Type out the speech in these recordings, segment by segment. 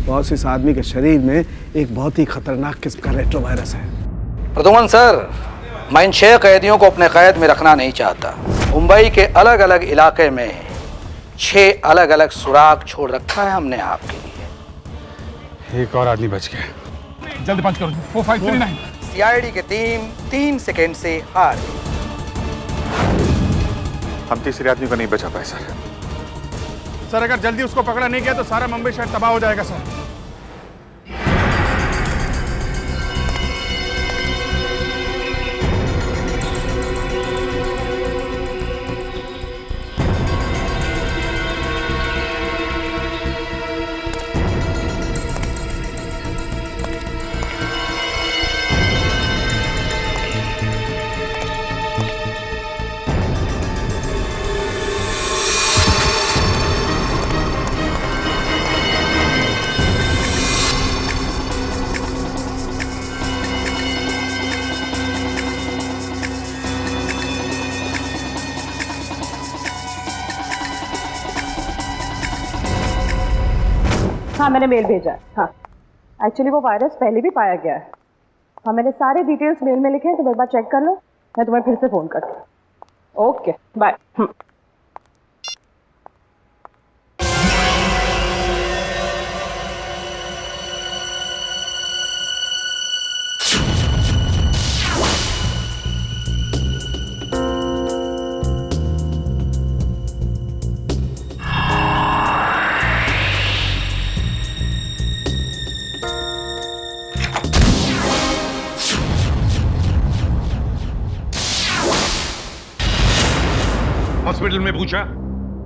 Boss, इस आदमी के शरीर में एक बहुत ही खतरनाक किस्म का रेट्रोवायरस है। प्रदुमन सर, मैं इन 6 कैदियों को अपने कैद में रखना नहीं चाहता। मुंबई के अलग अलग इलाके में 6 अलग अलग सुराग छोड़ रखा है हमने आपके लिए। एक और आदमी बच गया। जल्दी पंच करो। 4539। सीआईडी की टीम 3 सेकेंड से हार गई। हम तीसरे आदमी को नहीं बचा पाए सर, अगर जल्दी उसको पकड़ा नहीं गया तो सारा मुंबई शहर तबाह हो जाएगा सर। हाँ, मैंने मेल भेजा है। हाँ, एक्चुअली वो वायरस पहले भी पाया गया है। हाँ, मैंने सारे डिटेल्स मेल में लिखे हैं, तो एक बार चेक कर लो। मैं तुम्हें फिर से फ़ोन करती हूँ। Okay, bye. हॉस्पिटल में पूछा?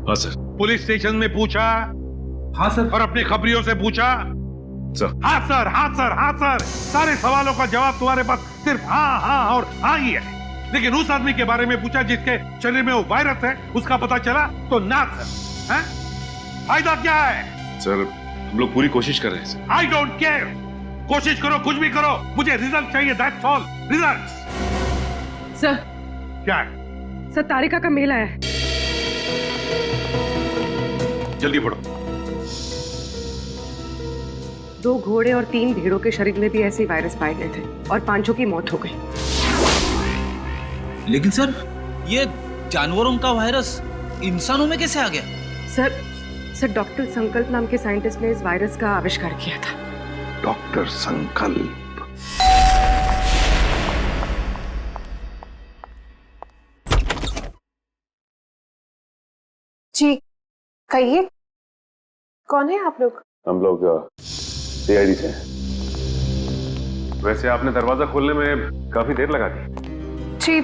हाँ सर। पुलिस स्टेशन में पूछा? हाँ सर। और अपने खबरियों से पूछा? सर। हाँ सर, हाँ सर, हाँ सर। सारे सवालों का जवाब तुम्हारे पास सिर्फ हाँ हाँ और हाँ ही है। लेकिन उस आदमी के बारे में पूछा जिसके शरीर में वो वायरस है, उसका पता चला तो ना सर। हैं? फायदा क्या है? सर, हम लोग पूरी कोशिश कर रहे हैं सर। I don't care. कोशिश करो, कुछ भी करो, मुझे रिजल्ट चाहिए। That's all. रिजल्ट। सर। क्या है? सर, तारिका का मेल आया है। जल्दी पढ़ो। 2 घोड़े और 3 भेड़ों के शरीर में भी ऐसे वायरस पाए गए थे और 5 की मौत हो गई। लेकिन सर, ये जानवरों का वायरस इंसानों में कैसे आ गया? सर, डॉक्टर संकल्प नाम के साइंटिस्ट ने इस वायरस का आविष्कार किया था। डॉक्टर संकल्प? जी कहिए, कौन है आप लोग? हम लोग सीआईडी से हैं। वैसे आपने दरवाजा खोलने में काफी देर लगा दी। जी,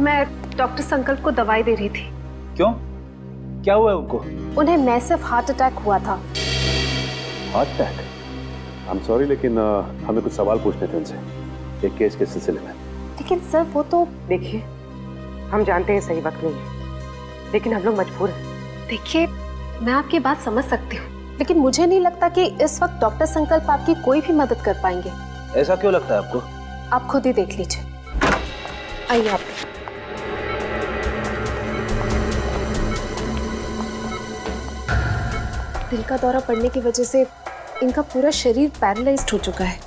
मैं डॉक्टर संकल्प को दवाई दे रही थी। क्यों? क्या हुआ है उनको? उन्हें मैसिव हार्ट अटैक हुआ था। Heart attack? I am sorry, लेकिन हमें कुछ सवाल पूछने थे उनसे एक केस के सिलसिले में। लेकिन सर, वो तो देखिए, हम जानते हैं सही वक्त नहीं है, लेकिन हम लोग मजबूर हैं। देखिए, मैं आपकी बात समझ सकती हूँ, लेकिन मुझे नहीं लगता कि इस वक्त डॉक्टर संकल्प आपकी कोई भी मदद कर पाएंगे। ऐसा क्यों लगता है आपको? आप खुद ही देख लीजिए। आइए आप। दिल का दौरा पड़ने की वजह से इनका पूरा शरीर पैरालाइज्ड हो चुका है।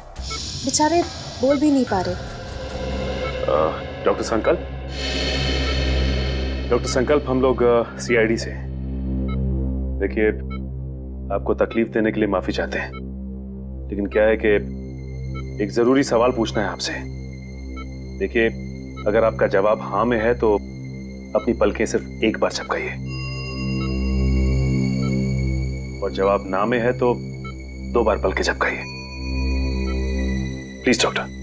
बेचारे बोल भी नहीं पा रहे। डॉक्टर संकल्प, हम लोग सीआईडी से। देखिए, आपको तकलीफ देने के लिए माफी चाहते हैं, लेकिन क्या है कि एक जरूरी सवाल पूछना है आपसे। देखिए, अगर आपका जवाब हाँ में है तो अपनी पलकें सिर्फ एक बार झपकाइए, और जवाब ना में है तो 2 बार पलकें झपकाइए। Please doctor.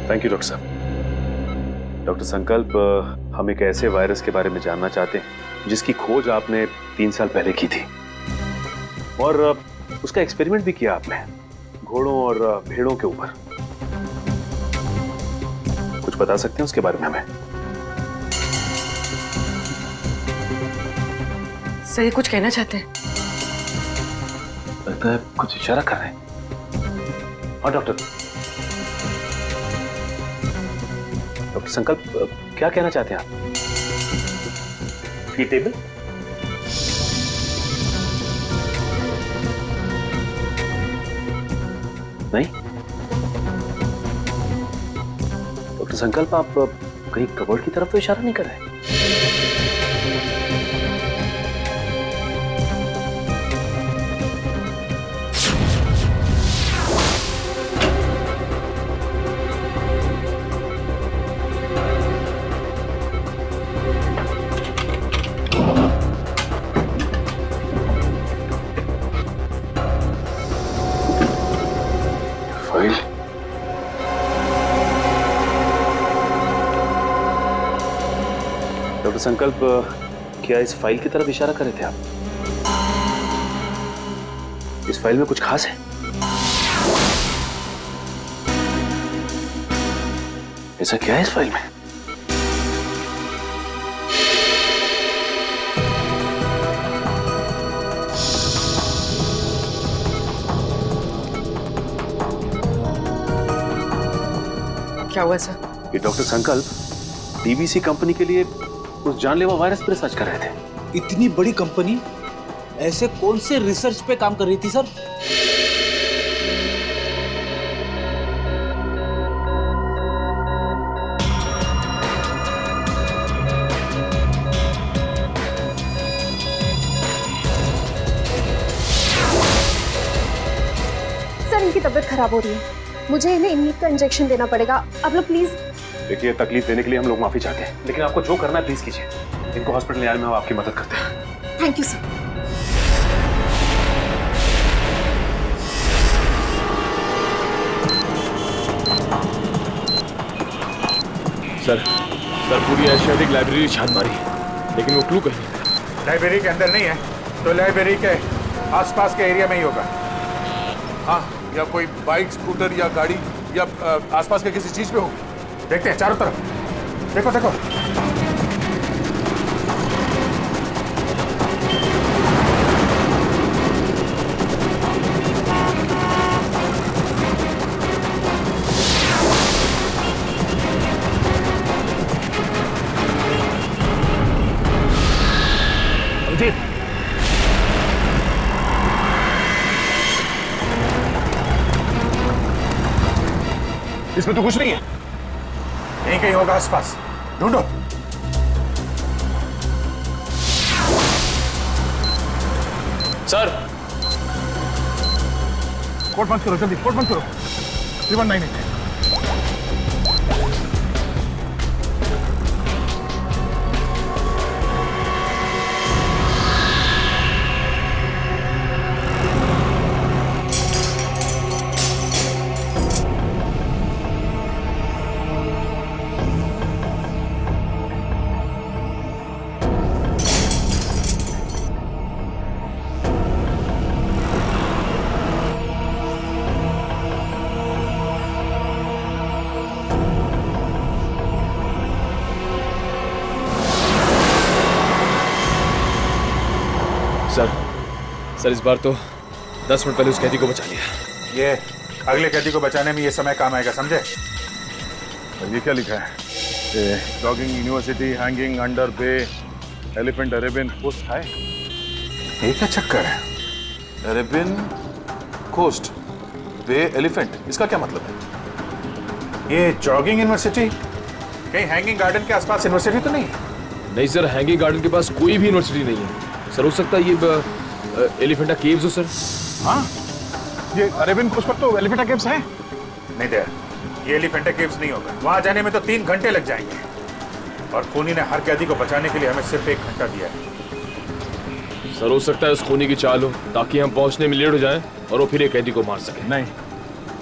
Thank you doctor साहब। डॉक्टर संकल्प, हम एक ऐसे वायरस के बारे में जानना चाहते हैं जिसकी खोज आपने 3 साल पहले की थी, और उसका एक्सपेरिमेंट भी किया आपने घोड़ों और भेड़ों के ऊपर। कुछ बता सकते हैं उसके बारे में हमें? सही कुछ कहना चाहते हैं? लगता है कुछ इशारा कर रहे हैं। हाँ डॉक्टर, डॉक्टर संकल्प, क्या कहना चाहते हैं आप? फी टेबल? नहीं? डॉक्टर संकल्प, आप कहीं कबर्ड की तरफ तो इशारा नहीं कर रहे? फाइल? डॉक्टर संकल्प, क्या इस फाइल की तरफ इशारा कर रहे थे आप? इस फाइल में कुछ खास है? ऐसा क्या है इस फाइल में? क्या हुआ सर? ये डॉक्टर संकल्प डीवीसी कंपनी के लिए उस जानलेवा वायरस पर रिसर्च कर रहे थे। इतनी बड़ी कंपनी ऐसे कौन से रिसर्च पे काम कर रही थी सर? सर इनकी तबीयत खराब हो रही है, मुझे इन्हें इन्हीं का इंजेक्शन देना पड़ेगा। आप लोग प्लीज। देखिए, तकलीफ देने के लिए हम लोग माफी चाहते हैं, लेकिन आपको जो करना है प्लीज कीजिए। इनको हॉस्पिटल ले आने में हम आपकी मदद करते हैं। Thank you sir. सर पूरी एशियाटिक लाइब्रेरी छान मारी, लेकिन वो क्लू कहीं नहीं मिला। लाइब्रेरी के अंदर नहीं है तो लाइब्रेरी के आसपास के एरिया में ही होगा। हाँ, या कोई बाइक, स्कूटर या गाड़ी या आसपास के किसी चीज पे होगी। देखते हैं चारों तरफ। देखो देखो। इसमें तो कुछ नहीं है। यहीं कहीं होगा आसपास, ढूंढो। सर कोर्ट बंद करो, जल्दी कोर्ट बंद करो। 3198। सर इस बार तो 10 मिनट पहले उस कैदी को बचा लिया। ये अगले कैदी को बचाने में ये समय काम आएगा, समझे? ये क्या लिखा है? Jogging university hanging under bay elephant Arabian coast है। ये क्या चक्कर है? अरेबियन कोस्ट बे एलिफेंट, इसका क्या मतलब है? ये जॉगिंग यूनिवर्सिटी कहीं हैंगिंग गार्डन के आसपास यूनिवर्सिटी तो नहीं? नहीं सर, हैंगिंग गार्डन के पास कोई भी यूनिवर्सिटी नहीं है। सर हो सकता है ये एलिफेंटा केव्स हो सर। हाँ, ये अरेबियन कोस्ट पर तो एलिफेंटा केव्स है। नहीं दे, ये एलिफेंटा केव्स नहीं होगा। वहां जाने में तो 3 घंटे लग जाएंगे, और खूनी ने हर कैदी को बचाने के लिए हमें सिर्फ 1 घंटा दिया है। सर हो सकता है उस खूनी की चाल हो, ताकि हम पहुंचने में लेट हो जाएं और वो फिर एक कैदी को मार सके। नहीं,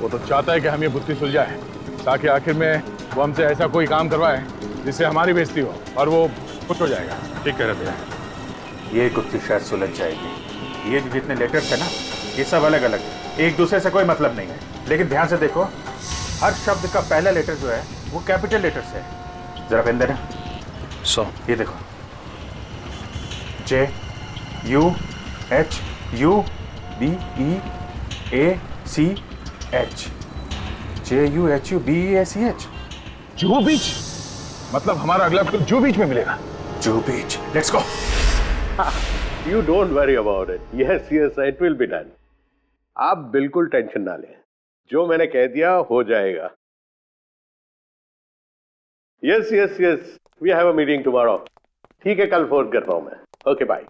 वो तो चाहता है कि हम ये बुद्धि सुलझाए, ताकि आखिर में वो हमसे ऐसा कोई काम करवाए जिससे हमारी बेइज्जती हो और वो खुश हो जाएगा। ठीक कह रहे थे, ये गुत्थी शायद सुलझ जाएगी। ये जो जितने लेटर्स है ना, ये सब अलग अलग, एक दूसरे से कोई मतलब नहीं है। लेकिन ध्यान से देखो, हर शब्द का पहला लेटर जो है वो कैपिटल लेटर से है। जरा पेन देना। ये देखो, JUHUBEACH, JUHUBEACH। जुहू बीच? मतलब हमारा अगला बिल्कुल जू बीच में मिलेगा। Juhu beach, let's go. You don't worry about it. Yes, yes, it will be done. आप बिल्कुल टेंशन ना लें, जो मैंने कह दिया हो जाएगा। Yes, yes, yes. We have a meeting tomorrow. ठीक है, कल फोन करता हूं मैं। Okay bye.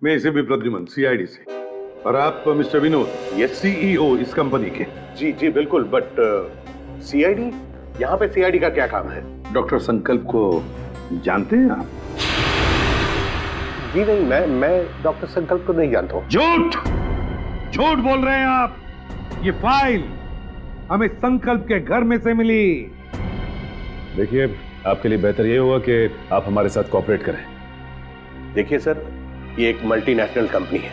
मैं इसे भी प्रद्युमन सीआईडी से, और आप मिस्टर विनोद, ये सीईओ इस कंपनी के। जी जी बिल्कुल, बट सीआईडी, यहाँ पे सीआईडी का क्या काम है? डॉक्टर संकल्प को जानते हैं आप? जी नहीं, मैं डॉक्टर संकल्प को नहीं जानता हूँ। झूठ बोल रहे हैं आप। ये फाइल हमें संकल्प के घर में से मिली। देखिए, आपके लिए बेहतर ये होगा कि आप हमारे साथ कोऑपरेट करें। देखिए सर, ये एक मल्टीनेशनल कंपनी है,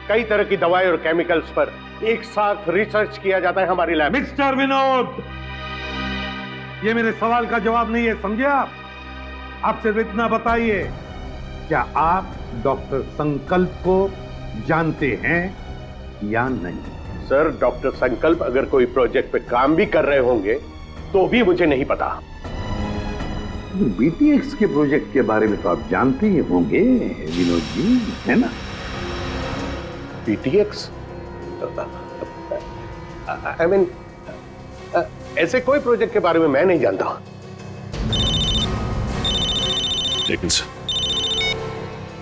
कई तरह की दवाई और केमिकल्स पर एक साथ रिसर्च किया जाता है हमारी लैब। मिस्टर विनोद, ये मेरे सवाल का जवाब नहीं है, समझे आप? आप सिर्फ इतना बताइए, क्या आप डॉक्टर संकल्प को जानते हैं या नहीं? सर, डॉक्टर संकल्प अगर कोई प्रोजेक्ट पे काम भी कर रहे होंगे तो भी मुझे नहीं पता। बीटीएक्स के प्रोजेक्ट के बारे में तो आप जानते ही होंगे विनोद जी, है ना? बीटीएक्स? आई मीन, ऐसे कोई प्रोजेक्ट के बारे में मैं नहीं जानता।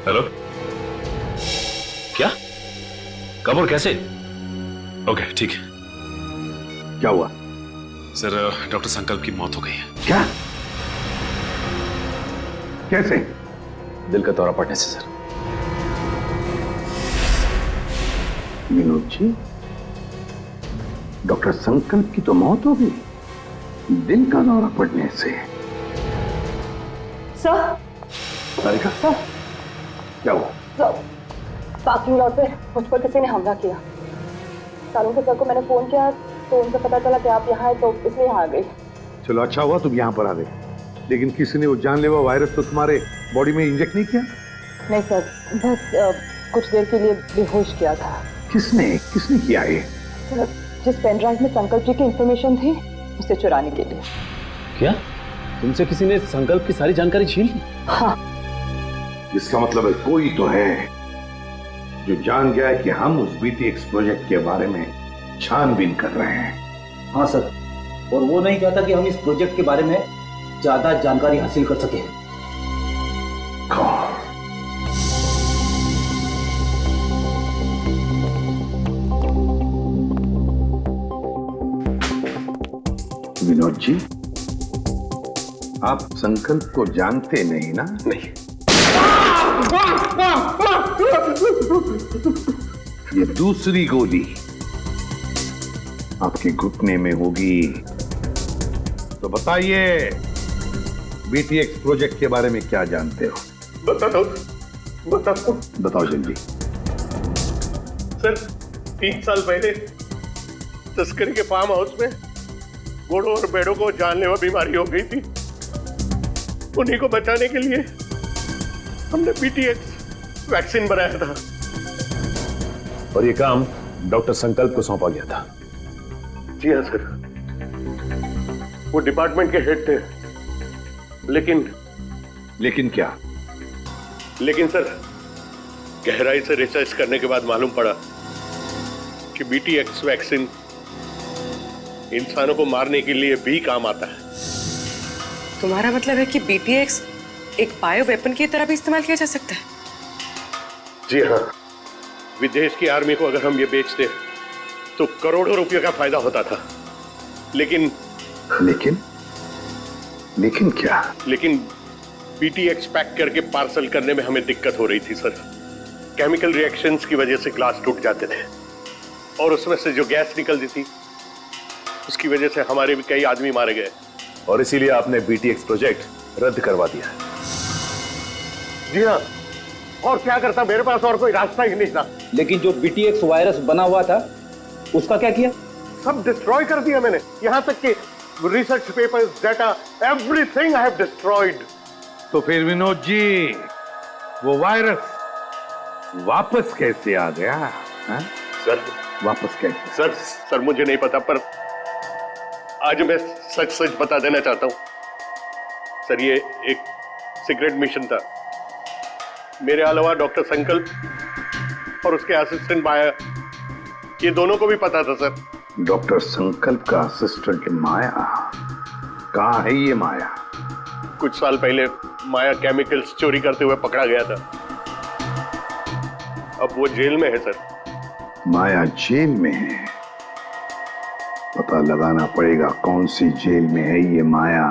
हेलो, क्या, कब और कैसे? ओके, ठीक है। क्या हुआ? सर, डॉक्टर संकल्प की मौत हो गई है। क्या? कैसे? दिल का दौरा पड़ने से सर। विनोद जी, डॉक्टर संकल्प की तो मौत हो गई, दिल का दौरा पड़ने से? सर, सारिका, सर, क्या हुआ? सर, पार्किंग लॉट पे मुझ पर किसी ने हमला किया। सालों के सर को मैंने फोन किया तो उनसे पता चला कि आप यहाँ हैं, तो इसलिए यहाँ आ गई। चलो, अच्छा हुआ तुम यहाँ पर आ गए, लेकिन किसी ने वो जानलेवा वायरस तो तुम्हारे बॉडी में इंजेक्ट नहीं किया? नहीं सर, बस कुछ देर के लिए बेहोश किया था। किसने किया ये? सर, जिस पेन ड्राइव में संकल्प जी की इंफॉर्मेशन थी, उसे चुराने के लिए। क्या? तुमसे किसी ने संकल्प की सारी जानकारी छीन ली? हाँ। इसका मतलब है कोई तो है जो जान गया है कि हम उस बीटीएक्स प्रोजेक्ट के बारे में छानबीन कर रहे हैं। हाँ सर, और वो नहीं चाहता कि हम इस प्रोजेक्ट के बारे में ज्यादा जानकारी हासिल कर सकें। कौन? विनोद जी, आप संकल्प को जानते नहीं ना? नहीं। ये दूसरी गोली आपके घुटने में होगी। तो बताइए, बीटीएक्स प्रोजेक्ट के बारे में क्या जानते हो? बताओ जल्दी। सर, 3 साल पहले तस्करी के फार्म हाउस में घोड़ों और भेड़ों को जानलेवा बीमारी हो गई थी। उन्हीं को बचाने के लिए हमने बीटीएक्स वैक्सीन बनाया था। और ये काम डॉक्टर संकल्प को सौंपा गया था। जी हाँ सर, वो डिपार्टमेंट के हेड थे। लेकिन क्या? लेकिन सर, गहराई से रिसर्च करने के बाद मालूम पड़ा कि बीटीएक्स वैक्सीन इंसानों को मारने के लिए भी काम आता है। तुम्हारा मतलब है कि बीटीएक्स एक बायो वेपन की तरह भी इस्तेमाल किया जा सकता है? जी हाँ, विदेश की आर्मी को अगर हम ये बेचते तो करोड़ों रुपयों का फायदा होता था। लेकिन क्या? लेकिन बीटीएक्स पैक करके पार्सल करने में हमें दिक्कत हो रही थी सर। केमिकल रिएक्शंस की वजह से ग्लास टूट जाते थे, और उसमें से जो गैस निकलती थी उसकी वजह से हमारे भी कई आदमी मारे गए। और इसीलिए आपने बीटीएक्स प्रोजेक्ट रद्द करवा दिया। जी हाँ, और क्या करता, मेरे पास और कोई रास्ता ही नहीं था। लेकिन जो बीटीएक्स वायरस बना हुआ था उसका क्या किया? सब डिस्ट्रॉय कर दिया मैंने, यहां तक कि research papers, data, everything I have destroyed. तो फिर विनोद जी, वो वायरस वापस कैसे आ गया? हा? सर, वापस कैसे? सर मुझे नहीं पता, पर आज मैं सच बता देना चाहता हूं सर ये एक सीक्रेट मिशन था। मेरे अलावा डॉक्टर संकल्प और उसके असिस्टेंट माया, ये दोनों को भी पता था सर। डॉक्टर संकल्प का असिस्टेंट माया? कहाँ है ये माया? कुछ साल पहले माया केमिकल्स चोरी करते हुए पकड़ा गया था। अब वो जेल में है सर। माया जेल में है? पता लगाना पड़ेगा कौन सी जेल में है ये माया।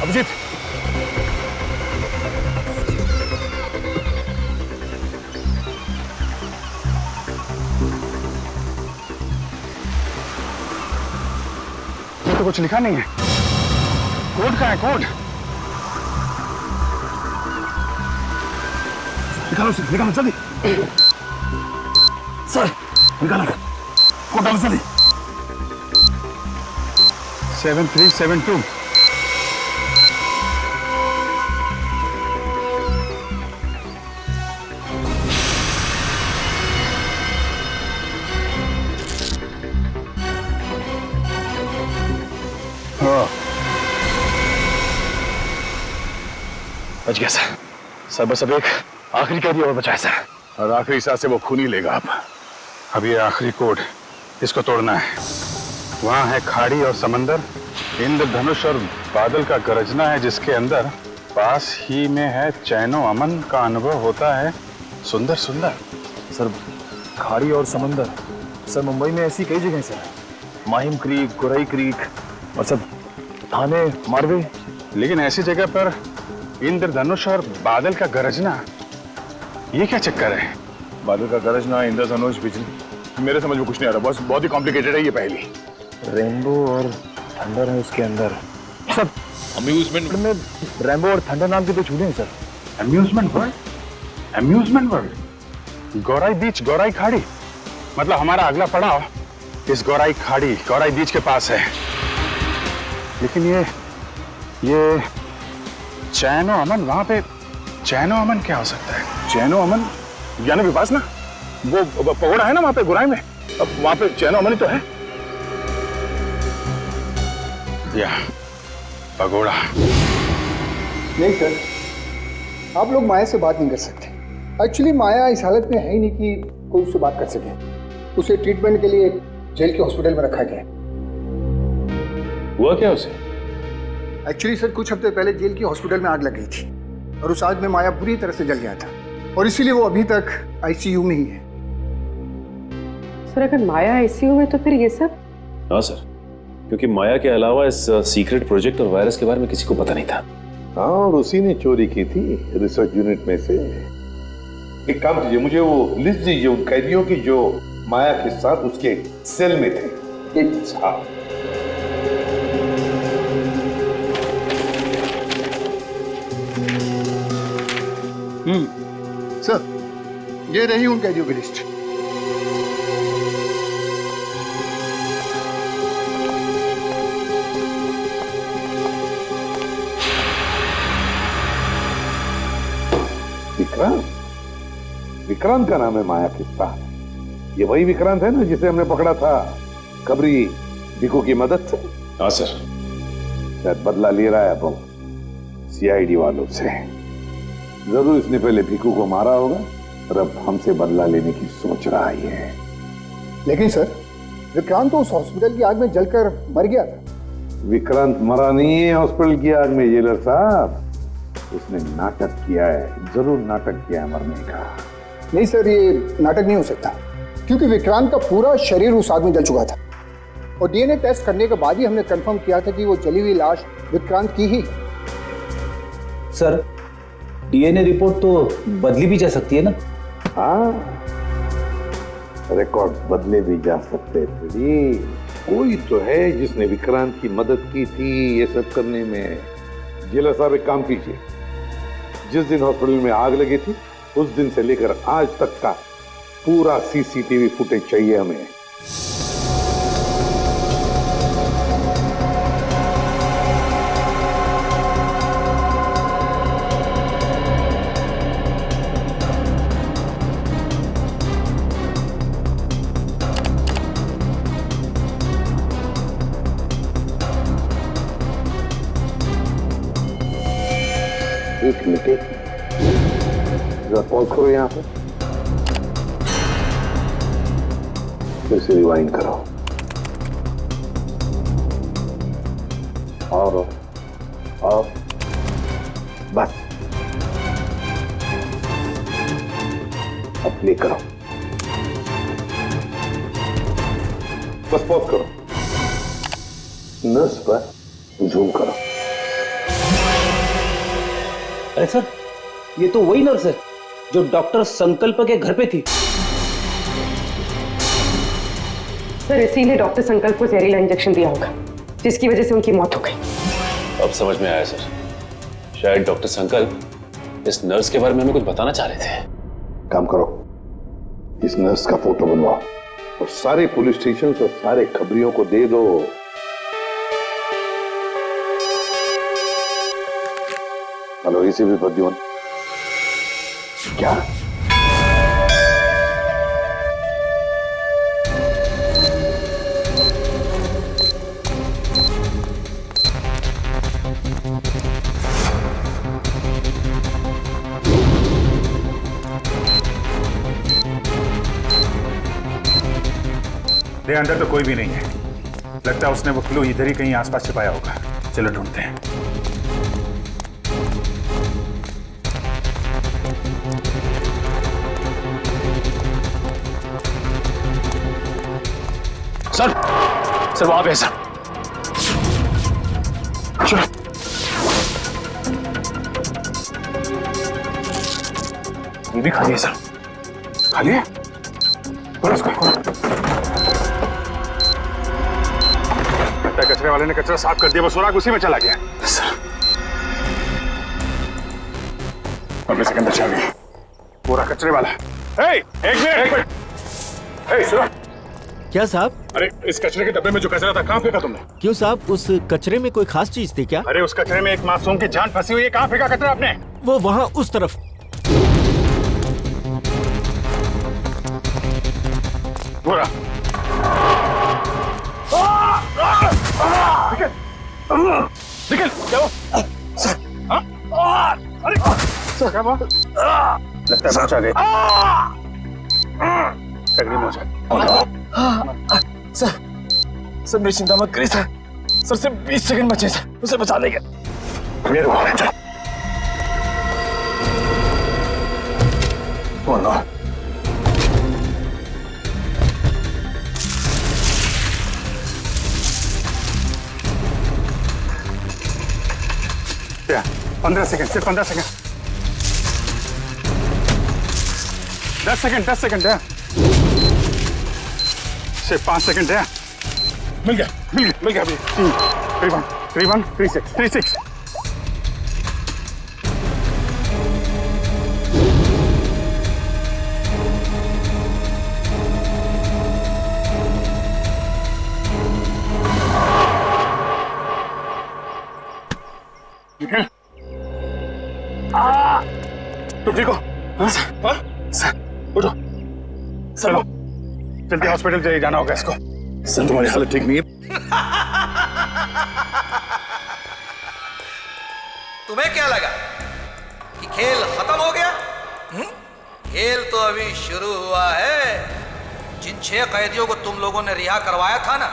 अभिजीत, ये तो कुछ लिखा नहीं है। कोड कहाँ है? कोड निकालो सर, निकालो जल्दी। सर निकालो, कोड डालो जल्दी। 7372। बच गया सर। सर बस अब एक आखिरी कैदी और बचा है सर। और आखिरी सांस से वो खून ही लेगा। अब ये आखिरी कोड, इसको तोड़ना है। वहां है खाड़ी और समंदर, इंद्रधनुष और बादल का गरजना है जिसके अंदर, पास ही में है चैनो अमन का अनुभव होता है सुंदर सुंदर। सर खाड़ी और समंदर, सर मुंबई में ऐसी कई जगह sir. Mahim creek, Gorai creek और सब थाने, मारवे। लेकिन ऐसी जगह पर इंद्रधनुष और बादल का गरजना, ये क्या चक्कर है? बादल का गरजना, इंद्रधनुष, बिजली, मेरे समझ में कुछ नहीं आ रहा बॉस। बहुत ही कॉम्प्लिकेटेड है ये पहेली। रेनबो और थंडर है उसके अंदर। सर अम्यूजमेंट में रेनबो और थंडर नाम के दो चूहे हैं sir. Amusement world? Amusement world? Gorai beach, Gorai खाड़ी, मतलब हमारा अगला पड़ाव इस गौराई खाड़ी, गौराई बीच के पास है। लेकिन ये चैनो अमन, वहां पे चैनो अमन क्या हो सकता है? चैनो अमन यानी विपासना, वो पगोड़ा है ना वहां पे गुराई में, अब वहां पे चैनो अमन ही तो है। या पगोड़ा। नहीं सर, आप लोग माया से बात नहीं कर सकते। एक्चुअली माया इस हालत में है ही नहीं कि कोई उससे बात कर सके। उसे ट्रीटमेंट के लिए जेल के हॉस्पिटल में रखा गया। हुआ क्या उसे? एक्चुअली सर कुछ हफ्ते पहले जेल की हॉस्पिटल में आग लग गई थी और उस आग में माया बुरी तरह से जल गया था और इसीलिए वो अभी तक आईसीयू में ही है। सर अगर माया आईसीयू में तो फिर ये सब? हाँ सर, क्योंकि माया के अलावा इस सीक्रेट प्रोजेक्ट और वायरस के बारे में किसी को पता नहीं था। हाँ, और उसी ने चोरी की थी रिसर्च यूनिट में से। एक काम कीजिए, मुझे वो लिस्ट दीजिए उन कैदियों की जो माया के साथ उसके सेल में थे। हाँ। सर ये रही उन कैदियों की लिस्ट। विक्रांत का नाम है माया के साथ। ये वही विक्रांत है ना जिसे हमने पकड़ा था कबरी भिकू की मदद से? हाँ सर। शायद बदला ले रहा है अब सीआईडी वालों से। जरूर इसने पहले भिकू को मारा होगा और अब हमसे बदला लेने की सोच रहा है। लेकिन सर विक्रांत तो उस हॉस्पिटल की आग में जलकर मर गया था। विक्रांत मरा नहीं है हॉस्पिटल की आग में जेलर साहब, उसने नाटक किया है, जरूर नाटक किया है मरने का। नहीं सर, ये नाटक नहीं हो सकता क्योंकि विक्रांत का पूरा शरीर उस आग में जल चुका था और डीएनए टेस्ट करने के बाद ही हमने कंफर्म किया था कि वो जली हुई लाश विक्रांत की ही। सर डीएनए रिपोर्ट तो बदली भी जा सकती है ना? हाँ, रिकॉर्ड बदले भी जा सकते थे। कोई तो है जिसने विक्रांत की मदद की थी ये सब करने में। जेलर साहब एक काम कीजिए, जिस दिन हॉस्पिटल में आग लगी थी उस दिन से लेकर आज तक का पूरा सीसीटीवी फुटेज चाहिए हमें। एक मिनट, जरा पॉज करो यहाँ पे, फिर से रिवाइंड करो। और बस अब प्ले करो, बस पॉज करो, नर्स पर जूम करो। अरे सर, ये तो वही नर्स है जो डॉक्टर संकल्प के घर पे थी। सर इसीलिए डॉक्टर संकल्प को जहरीला इंजेक्शन दिया होगा, जिसकी वजह से उनकी मौत हो गई। अब समझ में आया सर, शायद डॉक्टर संकल्प इस नर्स के बारे में हमें कुछ बताना चाह रहे थे। काम करो, इस नर्स का फोटो बनवाओ और सारे पुलिस स्टेशन और सारे खबरियों को दे दो। हेलो, इसी भी प्रद्युमन, क्या अंदर तो कोई भी नहीं है, लगता है उसने वो क्लू इधर ही कहीं आसपास छिपाया होगा। चलो ढूंढते हैं। सर वहां पे सर, चलो। ये भी खाली है सर। खाली है? खोलो उसको, खोलो। कचरे वाले ने कचरा साफ कर दिया, वो सुराग उसी में चला गया। सर अपने से अंदर चल गया पूरा कचरे वाला। एक मिनट, सुनो। क्या साहब? अरे इस कचरे के डब्बे में जो कचरा था कहाँ फेंका तुमने? क्यों साहब, उस कचरे में कोई खास चीज थी क्या? अरे उस कचरे में एक मासूम की जान फंसी हुई है, कहाँ फेंका कचरा आपने? वो वहां उस तरफ। पूरा निकल जाओ। सर, अरे सर क्या बात? लगता है पहुंचा गए। तकलीफ हो जाए। सर मेरी चिंता मत करिए सर, सर सिर्फ 20 सेकंड बचे सर, उसे बचा लेंगे। मेरे को चल। कौन लो? क्या? 15 सेकंड, सिर्फ 15 सेकंड। 10 सेकंड है। सिर्फ 5 सेकंड है। मिल गया अभी। 3-1, 3-6। तुम ठीक हो? सर उठो, चलो जल्दी हॉस्पिटल चाहिए, जाना होगा इसको। सर तुम्हारी हालत ठीक नहीं है। तुम्हें क्या लगा कि खेल खत्म हो गया? खेल तो अभी शुरू हुआ है। जिन 6 कैदियों को तुम लोगों ने रिहा करवाया था ना,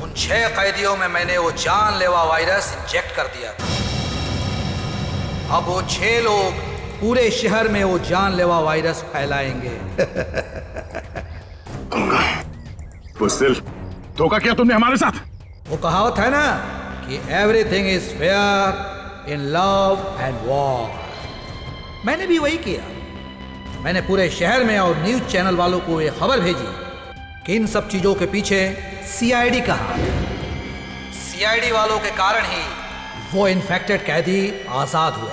उन 6 कैदियों में मैंने वो जानलेवा वायरस इंजेक्ट कर दिया था। अब वो 6 लोग पूरे शहर में वो जानलेवा वायरस फैलाएंगे। बुज़दिल, धोखा किया तुमने हमारे साथ। वो कहावत है ना कि everything is fair in love and war. मैंने भी वही किया। मैंने पूरे शहर में और न्यूज चैनल वालों को ये खबर भेजी कि इन सब चीजों के पीछे सीआईडी का हाथ है। सीआईडी वालों के कारण ही वो इन्फेक्टेड कैदी आजाद हुए।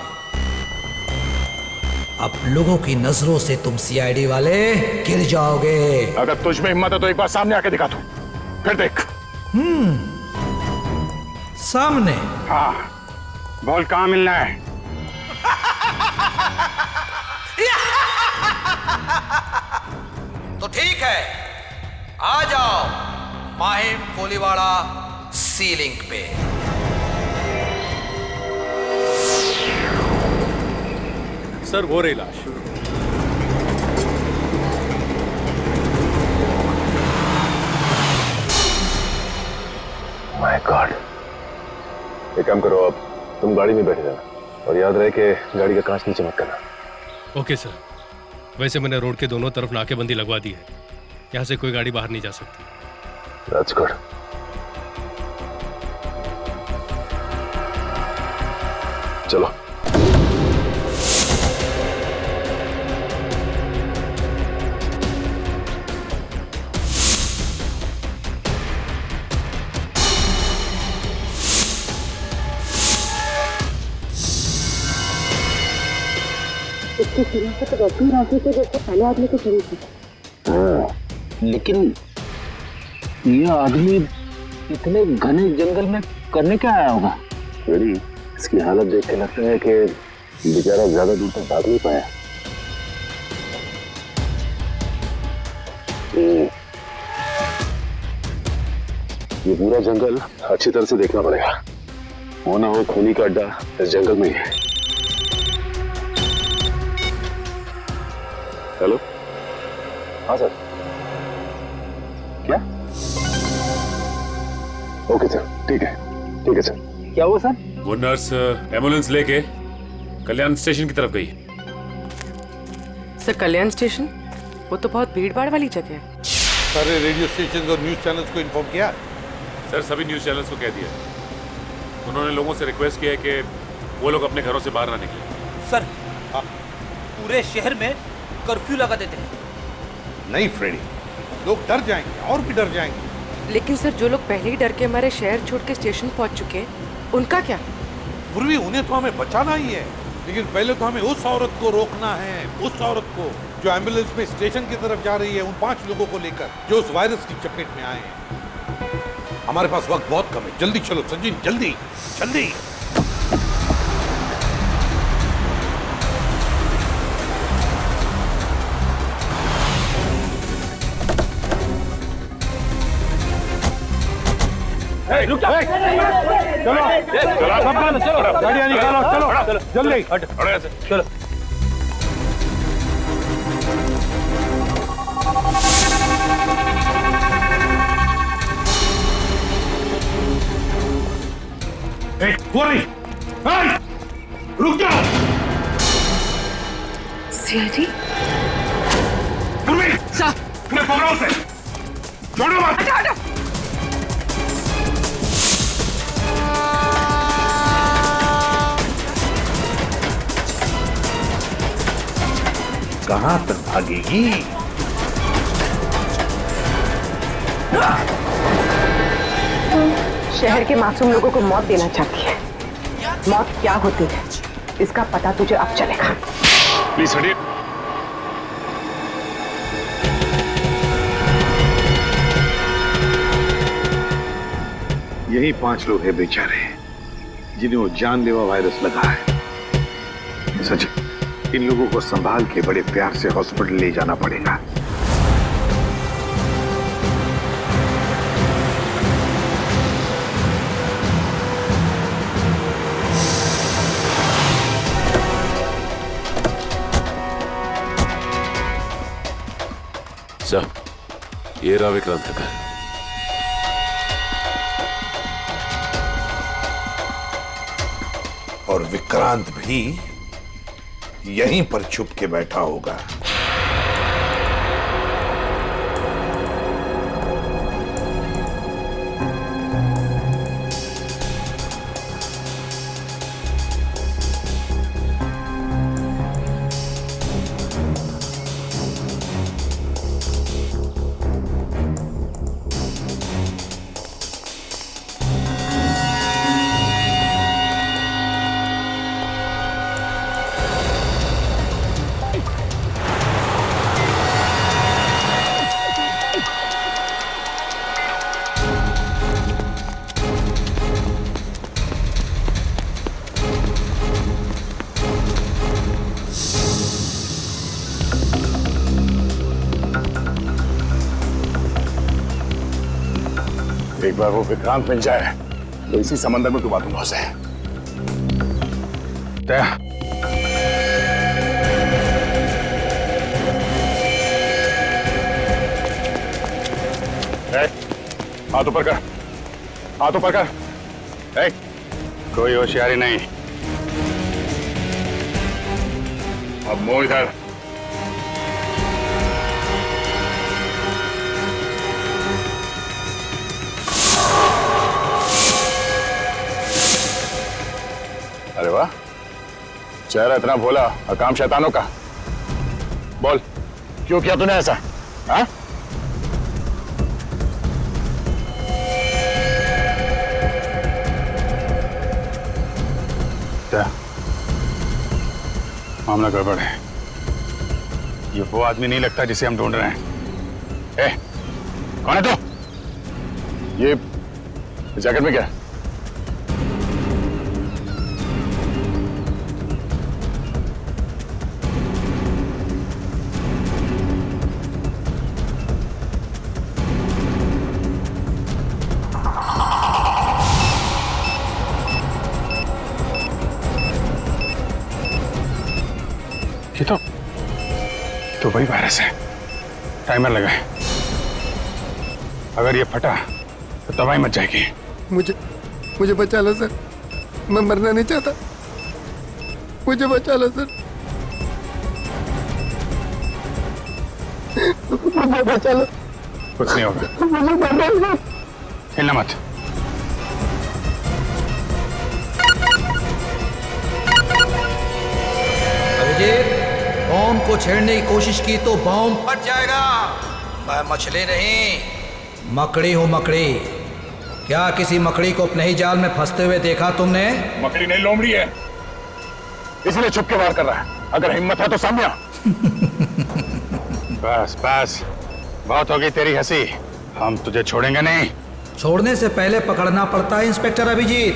अब लोगों की नजरों से तुम सीआईडी वाले गिर जाओगे। अगर तुझ में हिम्मत है तो एक बार सामने आके दिखा तू, फिर देख। सामने? हाँ, बोल कहाँ मिलना है? तो ठीक है, आ जाओ माहिम कोलीवाड़ा सी लिंक पे। सर वो रही लाश। My God. एक काम करो, अब तुम गाड़ी में बैठ जाना और याद रहे कि गाड़ी का कांच नीचे मत करना। Okay sir. वैसे मैंने रोड के दोनों तरफ नाकेबंदी लगवा दी है, यहाँ से कोई गाड़ी बाहर नहीं जा सकती। That's good. चलो। इसकी शनाख्त तो वैसी राशि से जैसे पहले आदमी की शरीर थी। हाँ, लेकिन ये आदमी इतने घने जंगल में करने क्या आया होगा? मेरी इसकी हालत देख के लगता है कि बेचारा ज्यादा दूर तक भाग नहीं पाया। ये पूरा जंगल अच्छी तरह से देखना पड़ेगा, हो ना हो खूनी का अड्डा इस जंगल में ही है। हेलो, हाँ सर। क्या? ओके सर, ठीक है सर। क्या हुआ सर? वो नर्स एम्बुलेंस लेके कल्याण स्टेशन की तरफ गई। सर कल्याण स्टेशन? वो तो बहुत भीड़ भाड़ वाली जगह है। सारे रेडियो स्टेशन और न्यूज चैनल्स को इन्फॉर्म किया? सर सभी न्यूज चैनल्स को कह दिया। उन्होंने लोगों से रिक्वेस्ट किया है कि वो लोग अपने घरों से बाहर ना निकलें। सर पूरे शहर में कर्फ्यू लगा देते हैं। नहीं फ्रेडी, लोग डर जाएंगे और भी डर जाएंगे। लेकिन सर जो लोग पहले ही डर के हमारे शहर छोड़ के स्टेशन पहुंच चुके हैं, उनका क्या? पूर्वी उन्हें तो हमें बचाना ही है, लेकिन पहले तो हमें उस औरत को रोकना है, उस औरत को जो एम्बुलेंस में स्टेशन की तरफ जा रही है, उन 5 लोगों को लेकर जो उस वायरस की चपेट में आए हैं। हमारे पास वक्त बहुत कम है, जल्दी चलो सचिन, जल्दी जल्दी। रुक जा। चलो गाड़ियां निकालो, चलो जल्दी चलो। रुक जाओ। सीआईडी? सर, मैं पकड़ो से, छोड़ो मत। कहां तक भागेगी? शहर के मासूम लोगों को मौत देना चाहती है। मौत क्या होती है इसका पता तुझे अब चलेगा। प्लीज हटिए। यही 5 लोग हैं बेचारे जिन्हें वो जानलेवा वायरस लगा है। सच, इन लोगों को संभाल के बड़े प्यार से हॉस्पिटल ले जाना पड़ेगा। सर, ये रहा विक्रांत का घर। और विक्रांत भी यहीं पर छुप के बैठा होगा। बार वो विक्रांत मिल जाए तो इसी समंदर में डुबा दूंगा उसे। हाथ ऊपर कर, हाथ ऊपर कर। कोई होशियारी नहीं। अब मुंह इधर। अरे वाह, चेहरा इतना भोला और काम शैतानों का। बोल, क्यों किया तूने ऐसा? हाँ? मामला गड़बड़ है। ये वो आदमी नहीं लगता जिसे हम ढूंढ रहे हैं। ए, कौन है तू? ये जैकेट में क्या है? तो वही वायरस है। टाइमर लगा है। अगर ये फटा तो दवाई मच जाएगी। मुझे बचा लो सर, मैं मरना नहीं चाहता। मुझे बचा लो सर, मुझे बचा लो। कुछ नहीं होगा, हिलना मत। अभिजीत, बॉम्ब को छेड़ने की कोशिश की तो बॉम्ब फट जाएगा। मैं मछली नहीं, मकड़ी हूँ, मकड़ी। क्या किसी मकड़ी को अपने ही जाल में फंसते हुए देखा तुमने? मकड़ी नहीं, लोमड़ी है, इसलिए छुप के वार कर रहा है। अगर हिम्मत है तो सामने आ। बस बस, बहुत होगी तेरी हंसी। हम तुझे छोड़ेंगे नहीं। छोड़ने से पहले पकड़ना पड़ता है इंस्पेक्टर अभिजीत,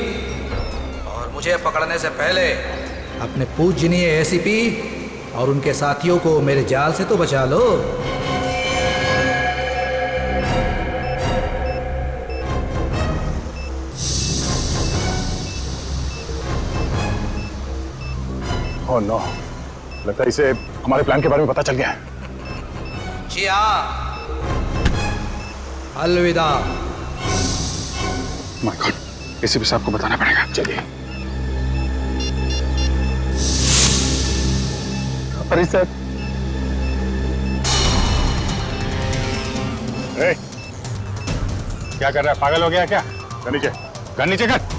और मुझे पकड़ने से पहले अपने पूजनीय एसीपी और उनके साथियों को मेरे जाल से तो बचा लो। ओह नो, लगता है इसे हमारे प्लान के बारे में पता चल गया है। जी हाँ, अलविदा। माय गॉड, एसीपी साहब को बताना पड़ेगा। चलिए। अरे सर, क्या कर रहा है? पागल हो गया क्या? गन नीचे, गन नीचे कर।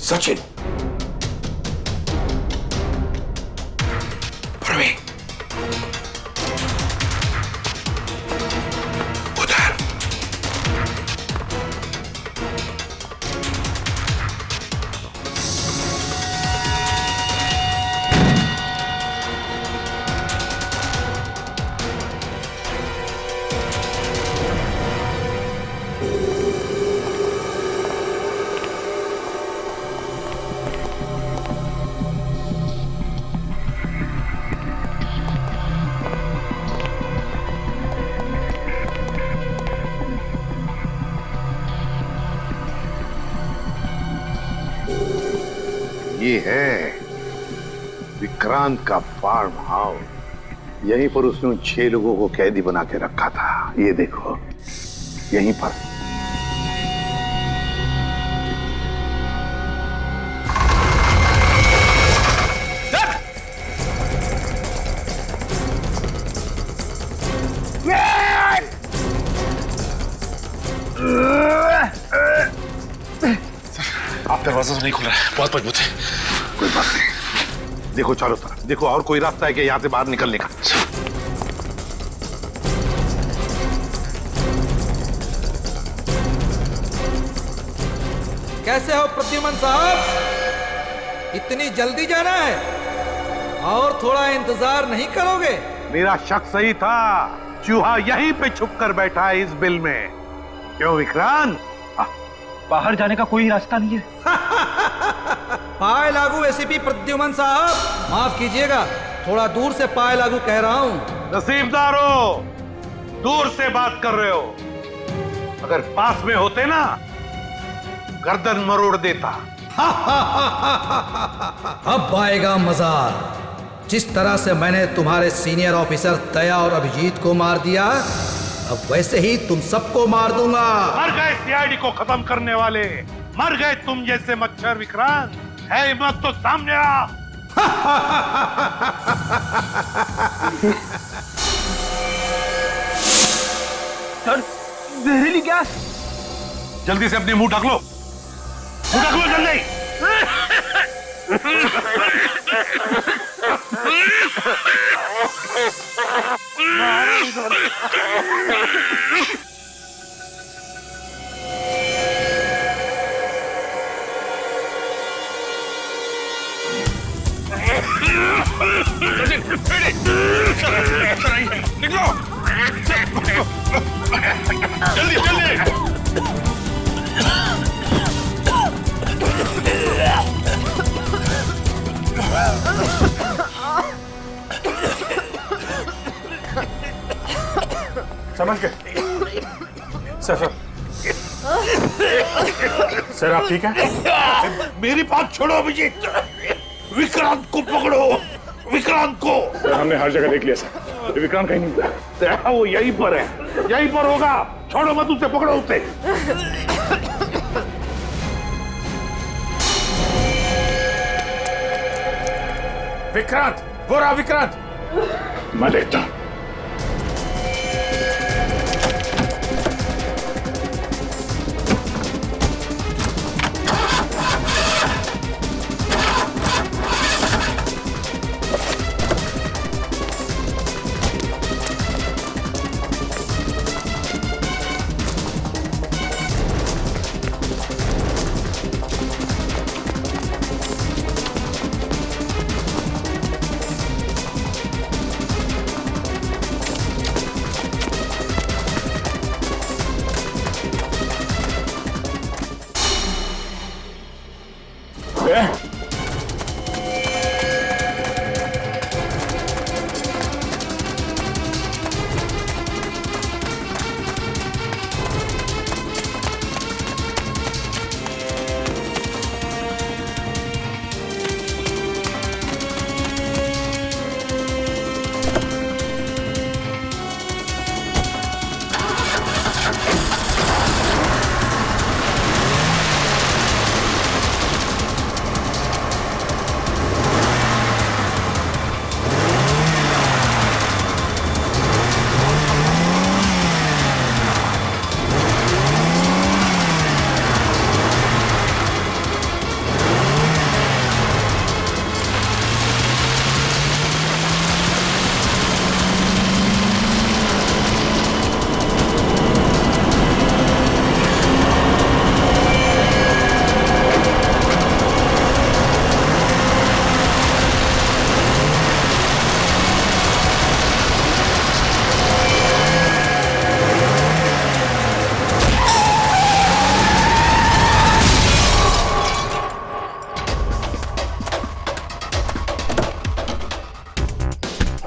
सचिन, प्रवीण, उधर। ये है विक्रांत का फार्म हाउस। यहीं पर उसने उन 6 लोगों को कैदी बना के रखा था। ये देखो, यहीं पर। आप दरवाजा तो नहीं खुल रहा है, बहुत मजबूत है। कोई बात नहीं, देखो चारों तरफ, देखो और कोई रास्ता है कि यहां से बाहर निकलने का। कैसे हो प्रद्युमन साहब? इतनी जल्दी जाना है और थोड़ा इंतजार नहीं करोगे? मेरा शक सही था, चूहा यहीं पे छुप कर बैठा है इस बिल में। क्यों विक्रांत? बाहर जाने का कोई रास्ता नहीं है। पाए लागू एसीपी प्रद्युमन साहब, माफ कीजिएगा, थोड़ा दूर से पाए लागू कह रहा हूँ। नसीबदारो, दूर से बात कर रहे हो, अगर पास में होते ना गर्दन मरोड़ देता। अब आएगा मजा। जिस तरह से मैंने तुम्हारे सीनियर ऑफिसर दया और अभिजीत को मार दिया, अब वैसे ही तुम सबको मार दूंगा। मर गए सीआईडी को खत्म करने वाले, मर गए तुम जैसे मच्छर विक्रांत। है हिम्मत तो सामने आ। सर, जहरीली गैस। जल्दी से अपनी मुंह ढक लो, मुंह ढक लो जल्दी। निकलो, जल्दी जल्दी। समझ गए? सर सर आप ठीक है? मेरी बात छोड़ो अभिजीत, विक्रांत को पकड़ो, विक्रांत को। सर हमने हर जगह देख लिया सर, विक्रांत कहीं नहीं मिला। वो यहीं पर है, यहीं पर होगा। छोड़ो मत उसे, पकड़ो उसे। विक्रांत, वो रहा विक्रांत। मैं देखता हूं।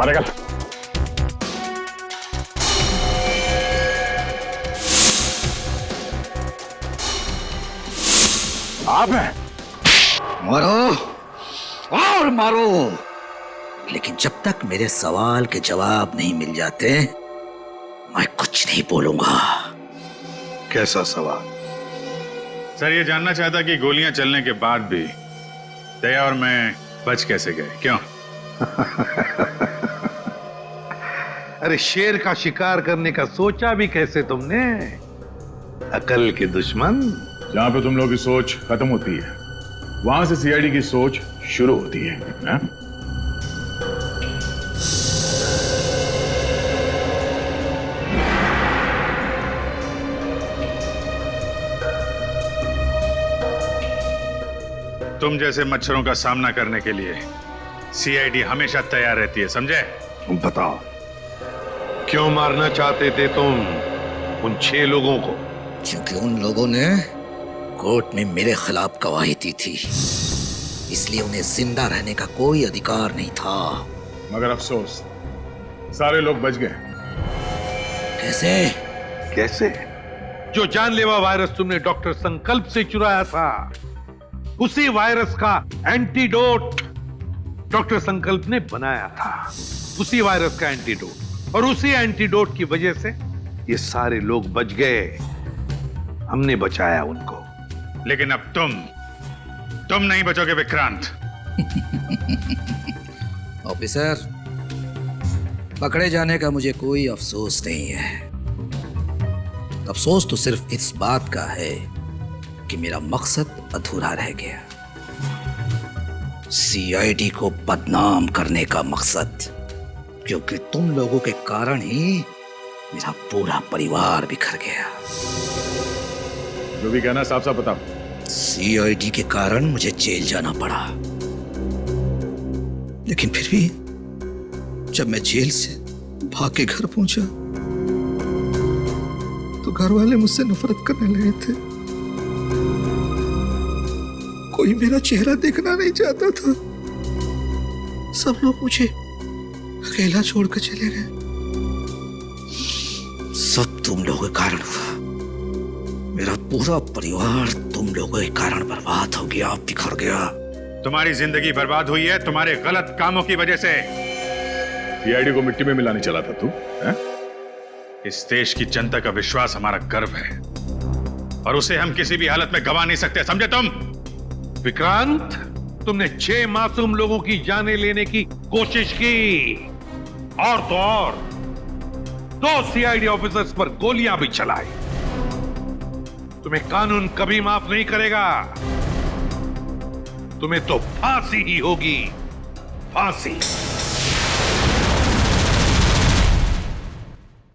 बाहर निकल। आप हैं? मारो और मारो, लेकिन जब तक मेरे सवाल के जवाब नहीं मिल जाते मैं कुछ नहीं बोलूंगा। कैसा सवाल? सर ये जानना चाहता कि गोलियां चलने के बाद भी दया और मैं बच कैसे गए, क्यों? अरे शेर का शिकार करने का सोचा भी कैसे तुमने? अकल के दुश्मन। जहां पे तुम लोगों की सोच खत्म होती है वहां से सीआईडी की सोच शुरू होती है, ना? तुम जैसे मच्छरों का सामना करने के लिए सीआईडी हमेशा तैयार रहती है, समझे? बताओ, क्यों मारना चाहते थे तुम उन 6 लोगों को? क्योंकि उन लोगों ने कोर्ट में मेरे खिलाफ गवाही दी थी, इसलिए उन्हें जिंदा रहने का कोई अधिकार नहीं था। मगर अफसोस सारे लोग बच गए। कैसे? कैसे? जो जानलेवा वायरस तुमने डॉक्टर संकल्प से चुराया था, उसी वायरस का एंटीडोट डॉक्टर संकल्प ने बनाया था। उसी वायरस का एंटीडोट, और उसी एंटीडोट की वजह से ये सारे लोग बच गए। हमने बचाया उनको। लेकिन अब तुम नहीं बचोगे विक्रांत। ऑफिसर, पकड़े जाने का मुझे कोई अफसोस नहीं है। अफसोस तो सिर्फ इस बात का है कि मेरा मकसद अधूरा रह गया। सीआईडी को बदनाम करने का मकसद, क्योंकि तुम लोगों के कारण ही मेरा पूरा परिवार बिखर गया। जो भी कहना साफ साफ बताओ। सीआईडी के कारण मुझे जेल जाना पड़ा, लेकिन फिर भी जब मैं जेल से भाग के घर पहुंचा तो घर वाले मुझसे नफरत करने लगे थे। कोई मेरा चेहरा देखना नहीं चाहता था। सब लोग मुझे अकेला छोड़कर चले गए। सब तुम लोगों के कारण हुआ। मेरा पूरा परिवार तुम लोगों के कारण बर्बाद हो गया, बिखर गया। तुम्हारी जिंदगी बर्बाद हुई है तुम्हारे गलत कामों की वजह से। सीआईडी को मिट्टी में मिलाने चला था तू, है? इस देश की जनता का विश्वास हमारा गर्व है, और उसे हम किसी भी हालत में गवा नहीं सकते, समझे तुम? विक्रांत, तुमने 6 मासूम लोगों की जानें लेने की कोशिश की, और तो और 2 सीआईडी ऑफिसर्स पर गोलियां भी चलाई। तुम्हें कानून कभी माफ नहीं करेगा। तुम्हें तो फांसी ही होगी, फांसी।